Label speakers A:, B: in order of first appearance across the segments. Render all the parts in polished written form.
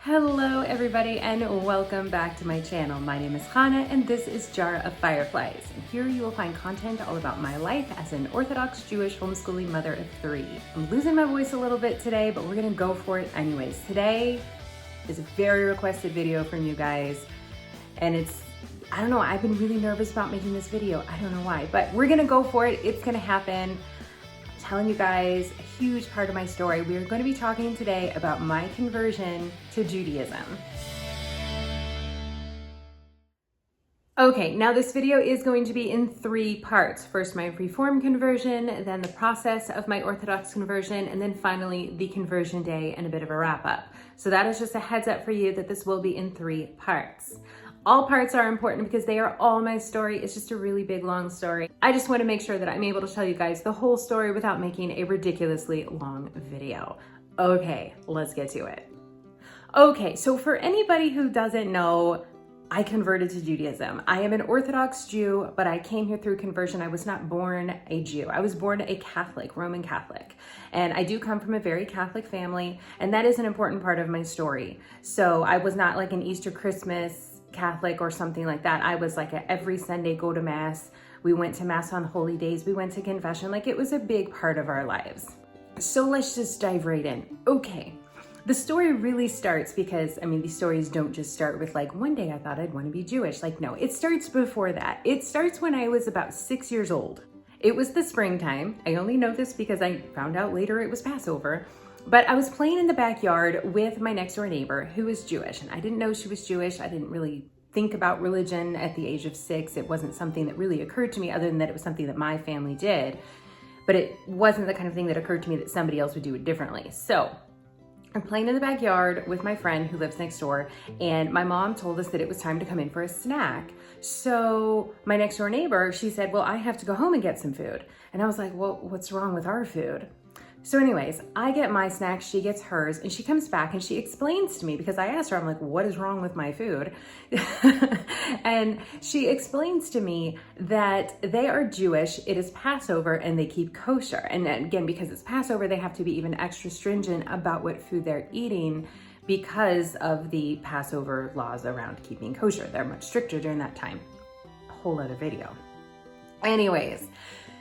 A: Hello everybody and welcome back to my channel. My name is Hannah and this is Jar of Fireflies. And here you will find content all about my life as an Orthodox Jewish homeschooling mother of 3. I'm losing my voice a little bit today, but we're gonna go for it anyways. Today is a very requested video from you guys. And I don't know, I've been really nervous about making this video. I don't know why, but we're gonna go for it. It's gonna happen. Telling you guys a huge part of my story. We are going to be talking today about my conversion to Judaism. Okay, now this video is going to be in 3 parts. First, my Reform conversion, then the process of my Orthodox conversion, and then finally the conversion day and a bit of a wrap up. So that is just a heads up for you that this will be in 3 parts. All parts are important because they are all my story. It's just a really big, long story. I just want to make sure that I'm able to tell you guys the whole story without making a ridiculously long video. Okay, let's get to it. Okay, so for anybody who doesn't know, I converted to Judaism. I am an Orthodox Jew, but I came here through conversion. I was not born a Jew. I was born a Catholic, Roman Catholic. And I do come from a very Catholic family, and that is an important part of my story. So I was not like an Easter, Christmas Catholic or something like that. I was like every Sunday go to Mass. We went to Mass on holy days. We went to confession. Like it was a big part of our lives. So let's just dive right in. Okay. The story really starts because, these stories don't just start with like, one day I thought I'd want to be Jewish. Like, no, it starts before that. It starts when I was about 6 years old. It was the springtime. I only know this because I found out later it was Passover. But I was playing in the backyard with my next door neighbor who was Jewish, and I didn't know she was Jewish. I didn't really think about religion at the age of 6. It wasn't something that really occurred to me other than that it was something that my family did. But it wasn't the kind of thing that occurred to me that somebody else would do it differently. So I'm playing in the backyard with my friend who lives next door, and my mom told us that it was time to come in for a snack. So my next door neighbor, she said, well, I have to go home and get some food. And I was like, well, what's wrong with our food? So anyways, I get my snack, she gets hers, and she comes back and she explains to me, because I asked her, I'm like, what is wrong with my food? And she explains to me that they are Jewish, it is Passover, and they keep kosher. And again, because it's Passover, they have to be even extra stringent about what food they're eating because of the Passover laws around keeping kosher. They're much stricter during that time. A whole other video. Anyways.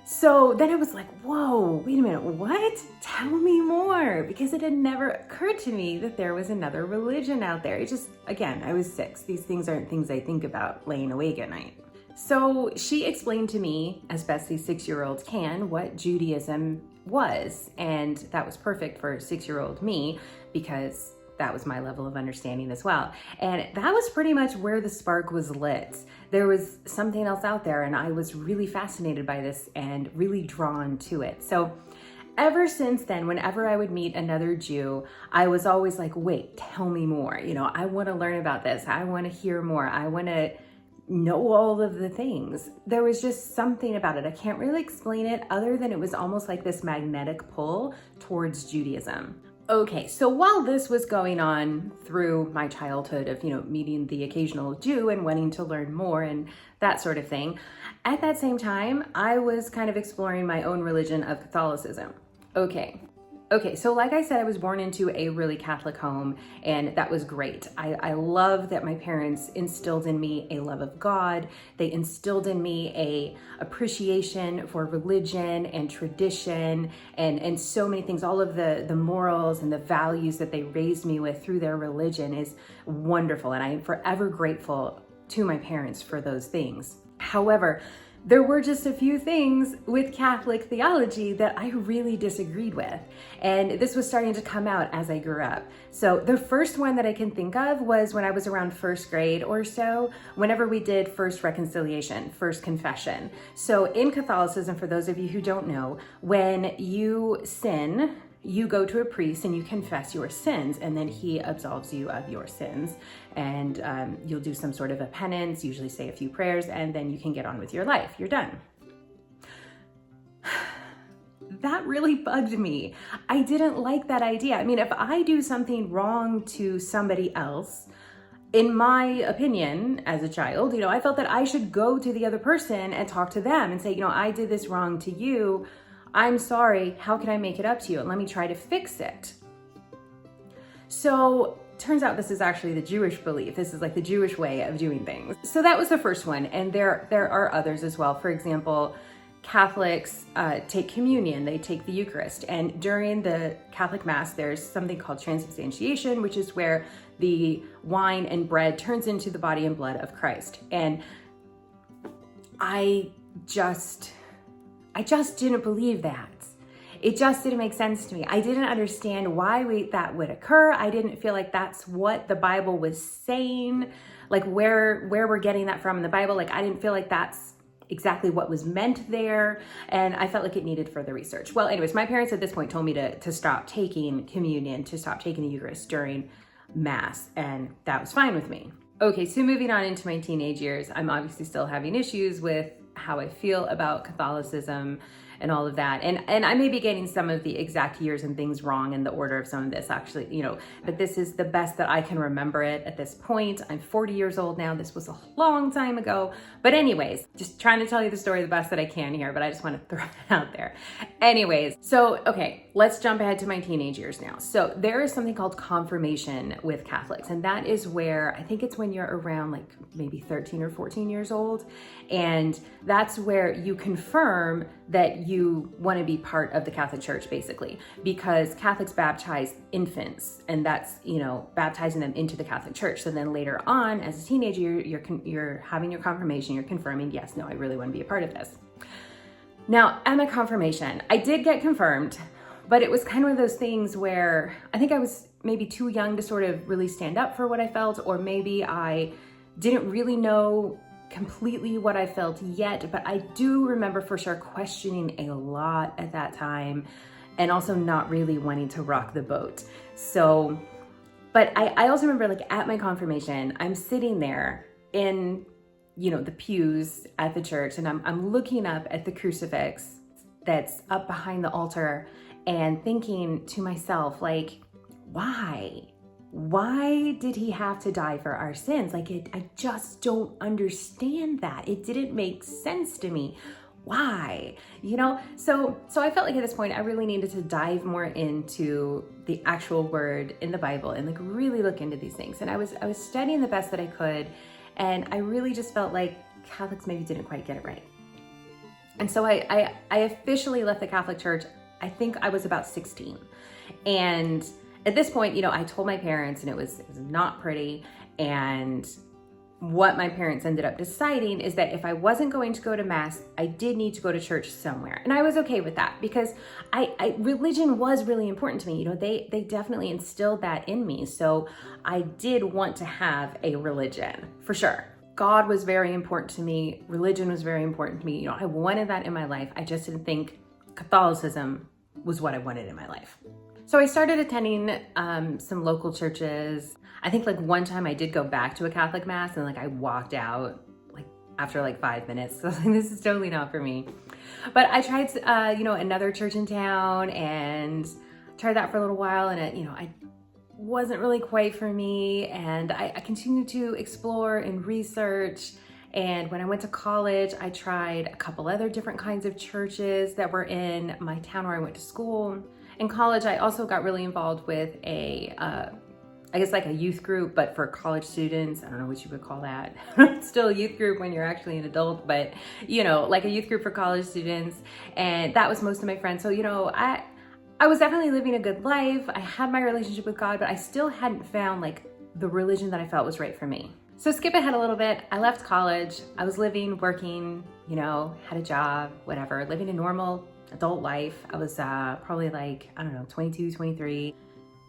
A: So then I was like, whoa, wait a minute, what? Tell me more, because it had never occurred to me that there was another religion out there. It just, again, I was 6. These things aren't things I think about laying awake at night. So she explained to me, as best these 6-year-olds can, what Judaism was. And that was perfect for 6-year-old me, because that was my level of understanding as well. And that was pretty much where the spark was lit. There was something else out there, and I was really fascinated by this and really drawn to it. So ever since then, whenever I would meet another Jew, I was always like, wait, tell me more. I want to learn about this. I want to hear more. I want to know all of the things. There was just something about it. I can't really explain it other than it was almost like this magnetic pull towards Judaism. Okay, so while this was going on through my childhood of, meeting the occasional Jew and wanting to learn more and that sort of thing, at that same time, I was kind of exploring my own religion of Catholicism. Okay, so like I said, I was born into a really Catholic home, and that was great. I love that my parents instilled in me a love of God. They instilled in me a appreciation for religion and tradition and so many things. All of the morals and the values that they raised me with through their religion is wonderful, and I am forever grateful to my parents for those things. However, there were just a few things with Catholic theology that I really disagreed with. And this was starting to come out as I grew up. So the first one that I can think of was when I was around 1st grade or so, whenever we did first reconciliation, first confession. So in Catholicism, for those of you who don't know, when you sin, you go to a priest and you confess your sins, and then he absolves you of your sins. And you'll do some sort of a penance, usually say a few prayers, and then you can get on with your life. You're done. That really bugged me. I didn't like that idea. If I do something wrong to somebody else, in my opinion, as a child, I felt that I should go to the other person and talk to them and say, I did this wrong to you. I'm sorry, how can I make it up to you? And let me try to fix it. So turns out this is actually the Jewish belief. This is like the Jewish way of doing things. So that was the first one. And there are others as well. For example, Catholics take communion, they take the Eucharist. And during the Catholic Mass, there's something called transubstantiation, which is where the wine and bread turns into the body and blood of Christ. And I just didn't believe that. It just didn't make sense to me. I didn't understand why that would occur. I didn't feel like that's what the Bible was saying, like where we're getting that from in the Bible. Like I didn't feel like that's exactly what was meant there. And I felt like it needed further research. Well, anyways, my parents at this point told me to stop taking communion, to stop taking the Eucharist during Mass. And that was fine with me. Okay, so moving on into my teenage years, I'm obviously still having issues with how I feel about Catholicism and all of that. And I may be getting some of the exact years and things wrong in the order of some of this actually, you know, but this is the best that I can remember it at this point. I'm 40 years old now. This was a long time ago. But anyways, just trying to tell you the story the best that I can here, but I just want to throw it out there. Anyways, so, okay, let's jump ahead to my teenage years now. So there is something called confirmation with Catholics. And that is where, I think it's when you're around like maybe 13 or 14 years old. And that's where you confirm that you want to be part of the Catholic Church, basically, because Catholics baptize infants, and that's, you know, baptizing them into the Catholic Church. So then later on, as a teenager, you're having your confirmation, you're confirming, yes, no, I really want to be a part of this. Now, at my confirmation, I did get confirmed, but it was kind of one of those things where I think I was maybe too young to sort of really stand up for what I felt, or maybe I didn't really know completely what I felt yet, but I do remember for sure questioning a lot at that time and also not really wanting to rock the boat. So, but I also remember like at my confirmation, I'm sitting there in, you know, the pews at the church, and I'm looking up at the crucifix that's up behind the altar and thinking to myself, like, why? Why did he have to die for our sins? Like, I just don't understand that. It didn't make sense to me. Why? You know? So I felt like at this point, I really needed to dive more into the actual word in the Bible and like really look into these things. And I was studying the best that I could. And I really just felt like Catholics maybe didn't quite get it right. And so I officially left the Catholic Church. I think I was about 16. And at this point, you know, I told my parents, and it was not pretty. And what my parents ended up deciding is that if I wasn't going to go to Mass, I did need to go to church somewhere. And I was okay with that because religion was really important to me. You know, they definitely instilled that in me. So I did want to have a religion for sure. God was very important to me. Religion was very important to me. You know, I wanted that in my life. I just didn't think Catholicism was what I wanted in my life. So I started attending some local churches. I think like one time I did go back to a Catholic Mass and like I walked out like after like 5 minutes. So I was like, this is totally not for me. But I tried, you know, another church in town and tried that for a little while, and it, you know, I wasn't really quite for me. And I continued to explore and research. And when I went to college, I tried a couple other different kinds of churches that were in my town where I went to school. In college, I also got really involved with I guess like a youth group, but for college students. I don't know what you would call that. It's still a youth group when you're actually an adult, but you know, like a youth group for college students. And that was most of my friends. So, you know, I was definitely living a good life. I had my relationship with God, but I still hadn't found like the religion that I felt was right for me. So skip ahead a little bit. I left college. I was living, working, you know, had a job, whatever, living a normal adult life. I was probably like, I don't know, 22, 23.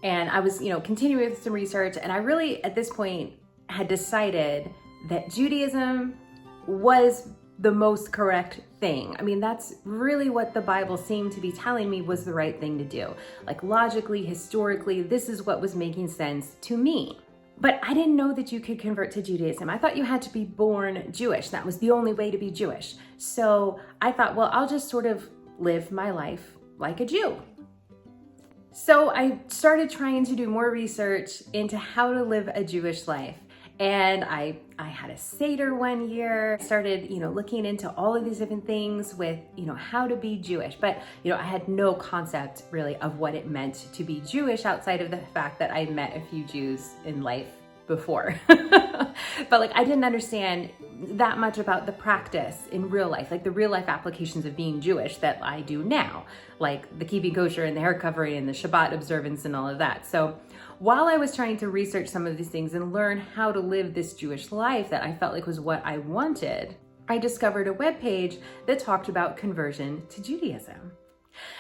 A: And I was, you know, continuing with some research. And I really, at this point, had decided that Judaism was the most correct thing. I mean, that's really what the Bible seemed to be telling me was the right thing to do. Like logically, historically, this is what was making sense to me. But I didn't know that you could convert to Judaism. I thought you had to be born Jewish. That was the only way to be Jewish. So I thought, well, I'll just sort of live my life like a Jew. So I started trying to do more research into how to live a Jewish life. And I had a Seder one year. I started, looking into all of these different things with, how to be Jewish. But, I had no concept really of what it meant to be Jewish outside of the fact that I met a few Jews in life before. But like, I didn't understand that much about the practice in real life, like the real life applications of being Jewish that I do now, like the keeping kosher and the hair covering and the Shabbat observance and all of that. So while I was trying to research some of these things and learn how to live this Jewish life that I felt like was what I wanted, I discovered a webpage that talked about conversion to Judaism.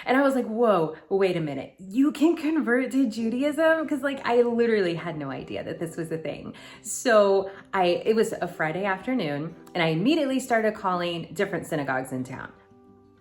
A: And I was like, whoa, wait a minute. You can convert to Judaism? Because like, I literally had no idea that this was a thing. So it was a Friday afternoon and I immediately started calling different synagogues in town.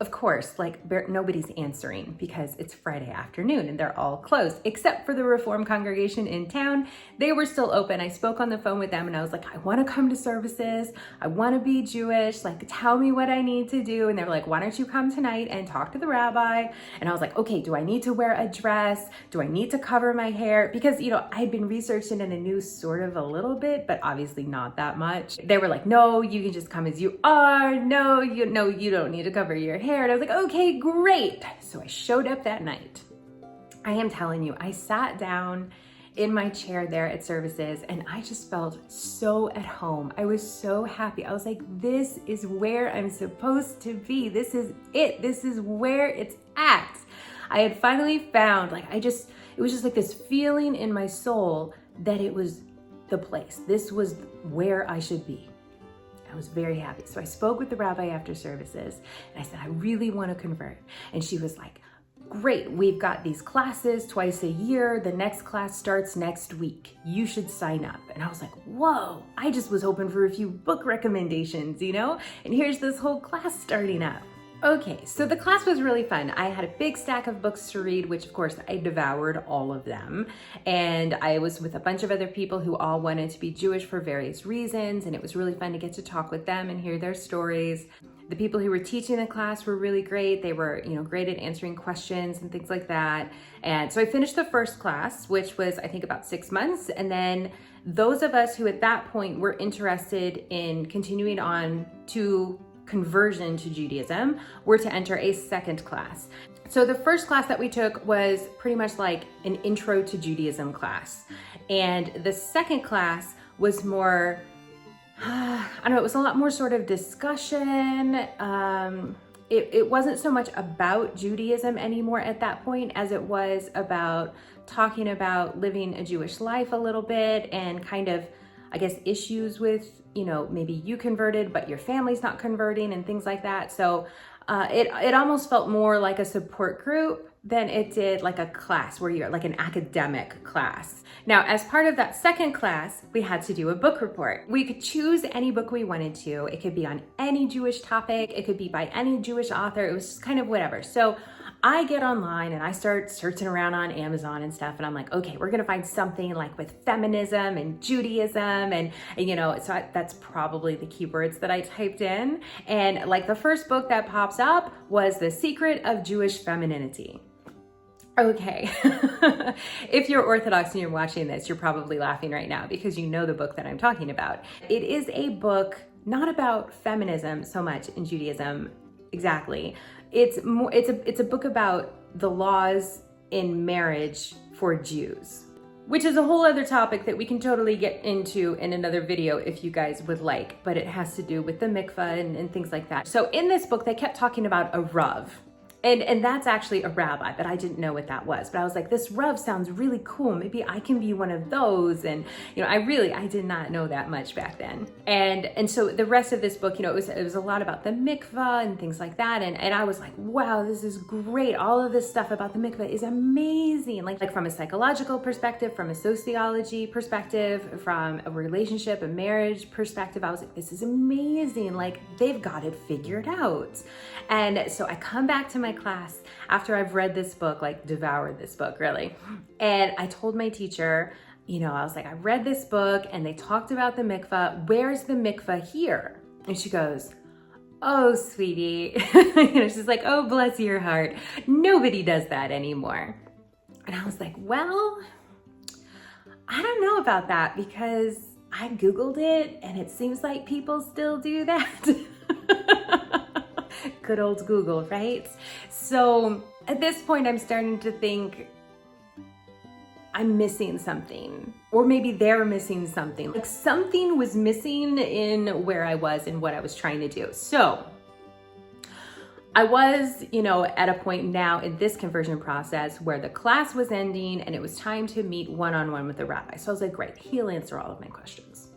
A: Of course, like nobody's answering because it's Friday afternoon and they're all closed, except for the Reform congregation in town. They were still open. I spoke on the phone with them and I was like, I want to come to services. I want to be Jewish. Like, tell me what I need to do. And they were like, why don't you come tonight and talk to the rabbi? And I was like, okay, do I need to wear a dress? Do I need to cover my hair? Because, I had been researching and I knew sort of a little bit, but obviously not that much. They were like, no, you can just come as you are. No, you don't need to cover your hair. And I was like, okay, great. So I showed up that night. I am telling you, I sat down in my chair there at services and I just felt so at home. I was so happy. I was like, this is where I'm supposed to be. This is it. This is where it's at. I had finally found, it was just like this feeling in my soul that it was the place. This was where I should be. I was very happy. So I spoke with the rabbi after services and I said, I really want to convert. And she was like, great, we've got these classes twice a year. The next class starts next week. You should sign up. And I was like, whoa, I just was hoping for a few book recommendations, and here's this whole class starting up. Okay, so the class was really fun. I had a big stack of books to read, which of course I devoured all of them. And I was with a bunch of other people who all wanted to be Jewish for various reasons. And it was really fun to get to talk with them and hear their stories. The people who were teaching the class were really great. They were, great at answering questions and things like that. And so I finished the first class, which was, I think, about 6 months. And then those of us who at that point were interested in continuing on to conversion to Judaism were to enter a second class. So the first class that we took was pretty much like an intro to Judaism class. And the second class was more, it was a lot more sort of discussion. It wasn't so much about Judaism anymore at that point as it was about talking about living a Jewish life a little bit and kind of, I guess, issues with, maybe you converted, but your family's not converting and things like that. So it almost felt more like a support group than it did like a class where you're like an academic class. Now, as part of that second class, we had to do a book report. We could choose any book we wanted to. It could be on any Jewish topic. It could be by any Jewish author. It was just kind of whatever. So I get online and I start searching around on Amazon and stuff. And I'm like, okay, we're going to find something like with feminism and Judaism. And that's probably the keywords that I typed in. And like the first book that pops up was The Secret of Jewish Femininity. Okay, if you're Orthodox and you're watching this, you're probably laughing right now because you know the book that I'm talking about. It is a book not about feminism so much in Judaism exactly. It's a book about the laws in marriage for Jews, which is a whole other topic that we can totally get into in another video if you guys would like, but it has to do with the mikvah and things like that. So in this book, they kept talking about a Rav. And that's actually a rabbi, but I didn't know what that was. But I was like, this Rav sounds really cool. Maybe I can be one of those. And, I did not know that much back then. And so the rest of this book, it was a lot about the mikvah and things like that. And I was like, wow, this is great. All of this stuff about the mikvah is amazing. Like from a psychological perspective, from a sociology perspective, from a relationship, a marriage perspective, I was like, this is amazing. Like they've got it figured out. And so I come back to my class after I've read this book, like devoured this book really. And I told my teacher, I was like, I read this book and they talked about the mikvah. Where's the mikvah here? And she goes, oh, sweetie. She's like, oh, bless your heart. Nobody does that anymore. And I was like, well, I don't know about that because I Googled it and it seems like people still do that. Good old Google, right? So at this point, I'm starting to think I'm missing something, or maybe they're missing something. Like something was missing in where I was and what I was trying to do. So I was, at a point now in this conversion process where the class was ending and it was time to meet one-on-one with the rabbi. So I was like, great, he'll answer all of my questions.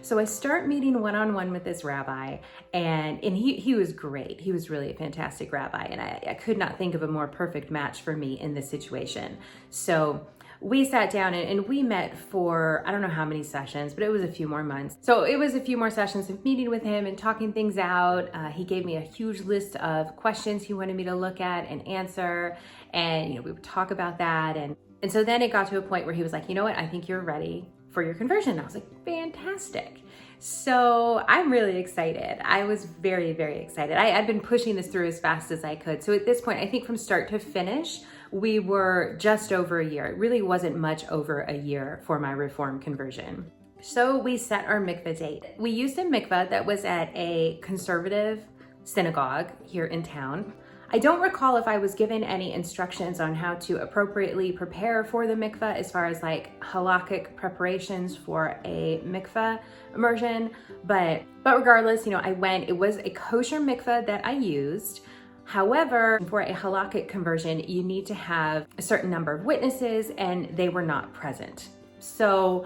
A: So I start meeting one-on-one with this rabbi, and he was great. He was really a fantastic rabbi, and I could not think of a more perfect match for me in this situation. So we sat down and we met for, I don't know how many sessions, but it was a few more months. So it was a few more sessions of meeting with him and talking things out. He gave me a huge list of questions he wanted me to look at and answer. And, we would talk about that. And so then it got to a point where he was like, you know what, I think you're ready for your conversion. And I was like, fantastic. So I'm really excited. I was very, very excited. I'd been pushing this through as fast as I could. So at this point, I think from start to finish, we were just over a year. It really wasn't much over a year for my Reform conversion. So we set our mikvah date. We used a mikvah that was at a conservative synagogue here in town. I don't recall if I was given any instructions on how to appropriately prepare for the mikvah as far as like halakhic preparations for a mikvah immersion, but regardless, I went. It was a kosher mikvah that I used. However, for a halakhic conversion, you need to have a certain number of witnesses, and they were not present. So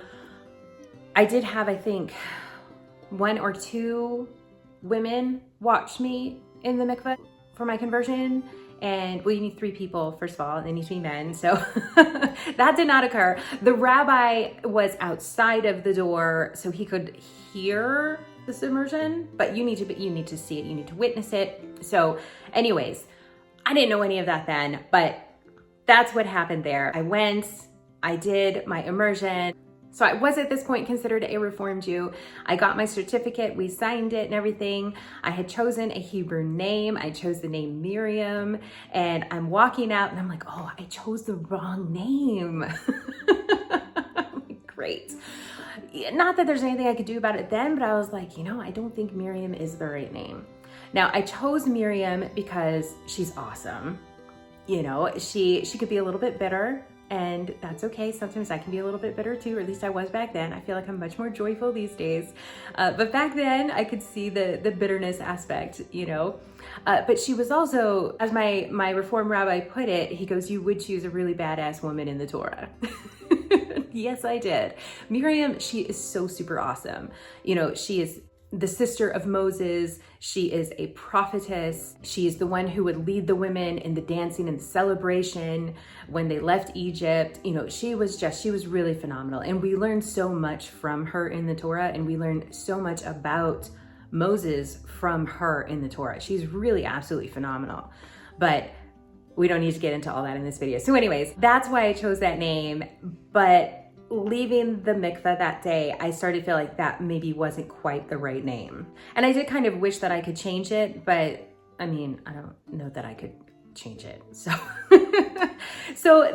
A: I did have, I think, 1 or 2 women watch me in the mikvah for my conversion. And well, you need 3 people, first of all, and they need to be men. So that did not occur. The rabbi was outside of the door, so he could hear this immersion, but you need to see it, you need to witness it. So anyways, I didn't know any of that then, but that's what happened there. I went, I did my immersion. So I was at this point considered a Reform Jew. I got my certificate, we signed it and everything. I had chosen a Hebrew name. I chose the name Miriam, and I'm walking out and I'm like, oh, I chose the wrong name. Great. Not that there's anything I could do about it then, but I was like, I don't think Miriam is the right name. Now, I chose Miriam because she's awesome. She could be a little bit bitter, and that's okay. Sometimes I can be a little bit bitter too, or at least I was back then. I feel like I'm much more joyful these days. But back then I could see the bitterness aspect, but she was also, as my Reform rabbi put it, he goes, you would choose a really badass woman in the Torah. Yes, I did. Miriam, she is so super awesome. She is the sister of Moses. She is a prophetess. She is the one who would lead the women in the dancing and celebration when they left Egypt. She was really phenomenal. And we learned so much from her in the Torah, and we learned so much about Moses from her in the Torah. She's really absolutely phenomenal. But we don't need to get into all that in this video. So anyways, that's why I chose that name. But leaving the mikvah that day, I started to feel like that maybe wasn't quite the right name. And I did kind of wish that I could change it, but I don't know that I could change it. So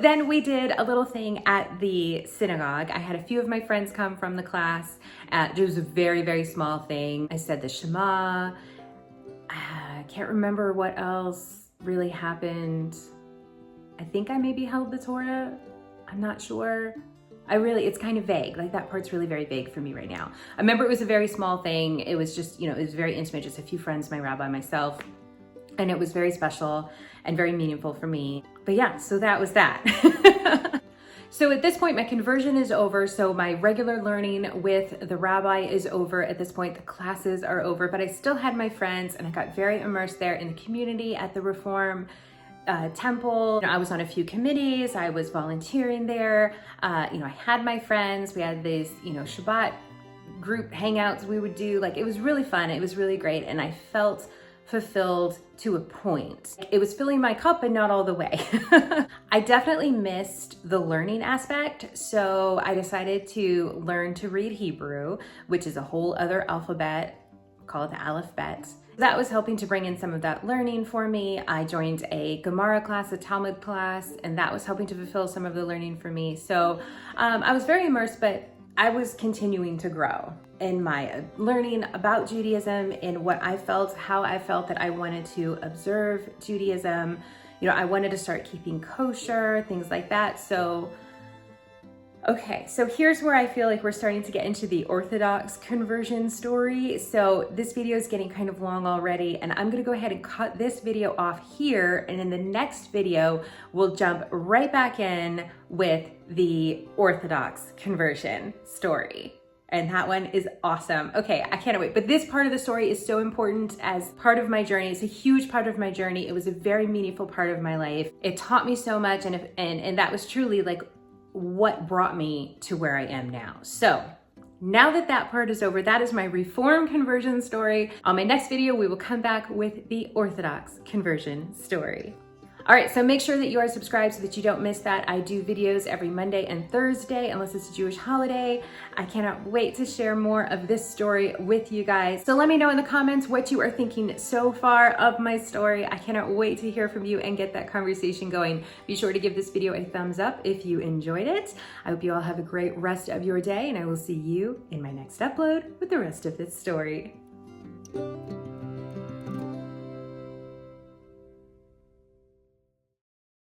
A: then we did a little thing at the synagogue. I had a few of my friends come from the class. It was a very, very small thing. I said the Shema. I can't remember what else really happened. I think I maybe held the Torah. I'm not sure. It's kind of vague. Like that part's really very vague for me right now. I remember it was a very small thing. It was just, it was very intimate, just a few friends, my rabbi, myself. And it was very special and very meaningful for me. But yeah, so that was that. So at this point, my conversion is over. So my regular learning with the rabbi is over at this point. The classes are over, but I still had my friends, and I got very immersed there in the community at the Reform temple. I was on a few committees. I was volunteering there. I had my friends. We had these, Shabbat group hangouts we would do. Like, it was really fun. It was really great. And I felt fulfilled to a point. It was filling my cup, but not all the way. I definitely missed the learning aspect. So I decided to learn to read Hebrew, which is a whole other alphabet, call it the alphabet. That was helping to bring in some of that learning for me. I joined a Gemara class, a Talmud class, and that was helping to fulfill some of the learning for me. So I was very immersed, but I was continuing to grow in my learning about Judaism, in what I felt, how I felt that I wanted to observe Judaism. You know, I wanted to start keeping kosher, things like that. So, okay, so here's where I feel like we're starting to get into the Orthodox conversion story. So this video is getting kind of long already, and I'm gonna go ahead and cut this video off here. And in the next video, we'll jump right back in with the Orthodox conversion story. And that one is awesome. Okay, I can't wait. But this part of the story is so important as part of my journey. It's a huge part of my journey. It was a very meaningful part of my life. It taught me so much, and that was truly like what brought me to where I am now. So now that that part is over, that is my Reform conversion story. On my next video, we will come back with the Orthodox conversion story. All right, so make sure that you are subscribed so that you don't miss that. I do videos every Monday and Thursday, unless it's a Jewish holiday. I cannot wait to share more of this story with you guys. So let me know in the comments what you are thinking so far of my story. I cannot wait to hear from you and get that conversation going. Be sure to give this video a thumbs up if you enjoyed it. I hope you all have a great rest of your day, and I will see you in my next upload with the rest of this story.